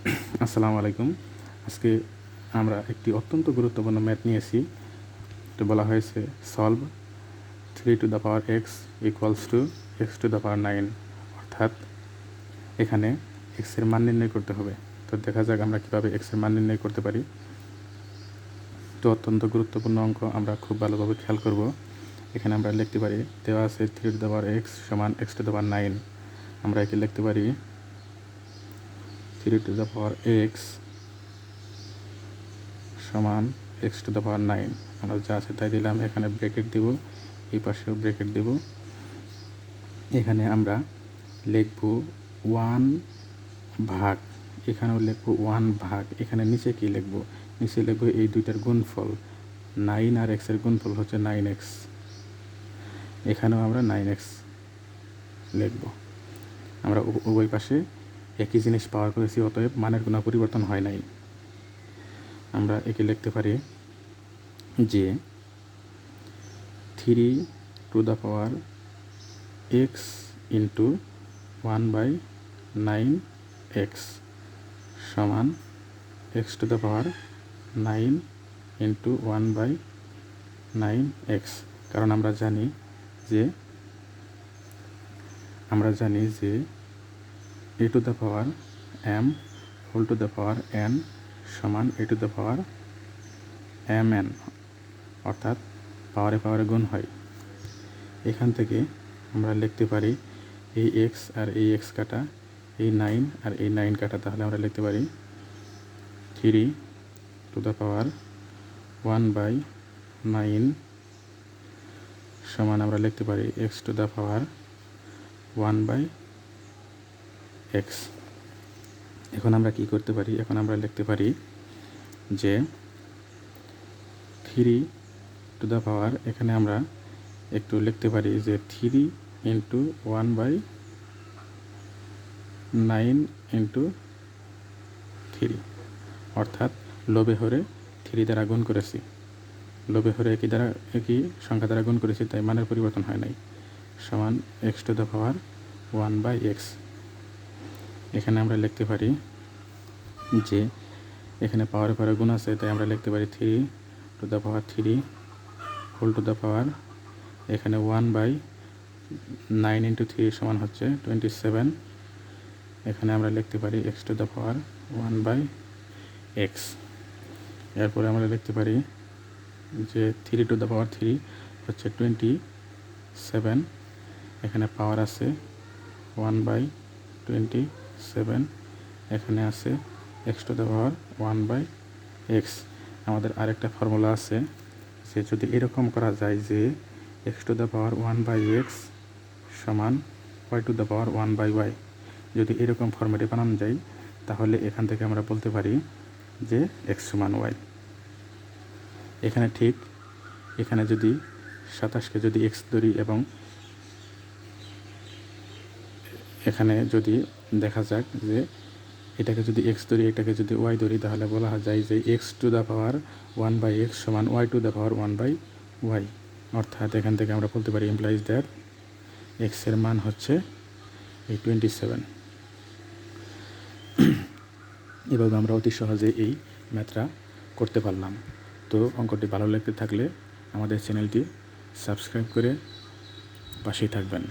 আসসালামু আলাইকুম। আজকে আমরা একটি অত্যন্ত গুরুত্বপূর্ণ ম্যাথ নিয়েছি। তো বলা হয়েছে solve 3 to the power x equals to x⁴, অর্থাৎ এখানে x এর মান নির্ণয় করতে হবে। তো দেখা যাক আমরা কীভাবে x এর মান নির্ণয় করতে পারি। তো অত্যন্ত গুরুত্বপূর্ণ অঙ্ক, আমরা খুব ভালোভাবে খেয়াল করব। এখানে আমরা লিখতে পারি, দেওয়া আছে 3 to the power x সমান x⁴। আমরা একে লিখতে পারি 3 to the power x সমান x⁴। আমরা যা আছে তাই দিলাম, এখানে ব্র্যাকেট দেব, এই পাশেও ব্র্যাকেট দেব। এখানে আমরা লিখব 1 ভাগ, এখানেও লিখব 1 ভাগ। এখানে নিচে কি লিখব? নিচে লিখব এই দুইটার গুণফল, 9 আর x এর গুণফল হচ্ছে 9x। এখানেও আমরা 9x লিখব। আমরা উভয় পাশে একই জিনিস পাওয়ার করেছি, অতএব মানের কোনো পরিবর্তন হয় নাই। আমরা একে লিখতে পারি যে 3 to the power x into 1/9x সমান x⁴ ইন্টু 1/9x। কারণ আমরা জানি যে a⁴m whole to the power n সমান a⁴mn, অর্থাৎ পাওয়ারে পাওয়ারে গুণ হয়। এখান থেকে আমরা লিখতে পারি এই x আর এই x কাটা, এই 9 আর এই 9 কাটা, তাহলে আমরা লিখতে পারি 3 to the power 1/9 সমান আমরা লিখতে পারি x⁴1/x। এখন আমরা কি করতে পারি? এখন আমরা লিখতে পারি যে 3 to the power, এখানে আমরা একটু লিখতে পারি যে 3 ইন্টু 1/9 ইন্টু 3, অর্থাৎ লোভে হরে 3 দ্বারা গুণ করেছি। লোভে হরে একই সংখ্যা দ্বারা গুণ করেছি, তাই মানের পরিবর্তন হয় নাই, সমান x⁴1/x। এখানে আমরা লিখতে পারি যে এখানে পাওয়ারে পাওয়ারে গুণ আছে, তাই আমরা লিখতে পারি 3 হোল টু দ্য পাওয়ার, এখানে 1/9 ইন্টু 3 সমান হচ্ছে 27। এখানে আমরা লিখতে পারি x⁴1/x। এরপরে আমরা লিখতে পারি যে 3 to the power 3 হচ্ছে 27। এখানে পাওয়ার আছে 1/27, এখানে আছে x⁴1/x। আমাদের আরেকটা ফর্মুলা আছে যে যদি এরকম করা যায় যে x⁴1/x সমান y⁴1/y, যদি এরকম ফর্মেটে বানানো যায়, তাহলে এখান থেকে আমরা বলতে পারি যে x সমান y। এখানে ঠিক, এখানে যদি 27কে যদি x ধরি এবং এখানে যদি দেখা যাক যে এটাকে যদি x ধরি, এটাকে যদি y ধরি, তাহলে বলা যায় যে x⁴1/x সমান y⁴1/y। অর্থাৎ এখান থেকে আমরা বলতে পারি ইমপ্লাইজ দ্যাট x এর মান হচ্ছে এই 27। এভাবে আমরা অতি সহজে এই ম্যাথটা করতে পারলাম। তো অঙ্কটি ভালো লাগতে থাকলে আমাদের চ্যানেলটি সাবস্ক্রাইব করে পাশেই থাকবেন।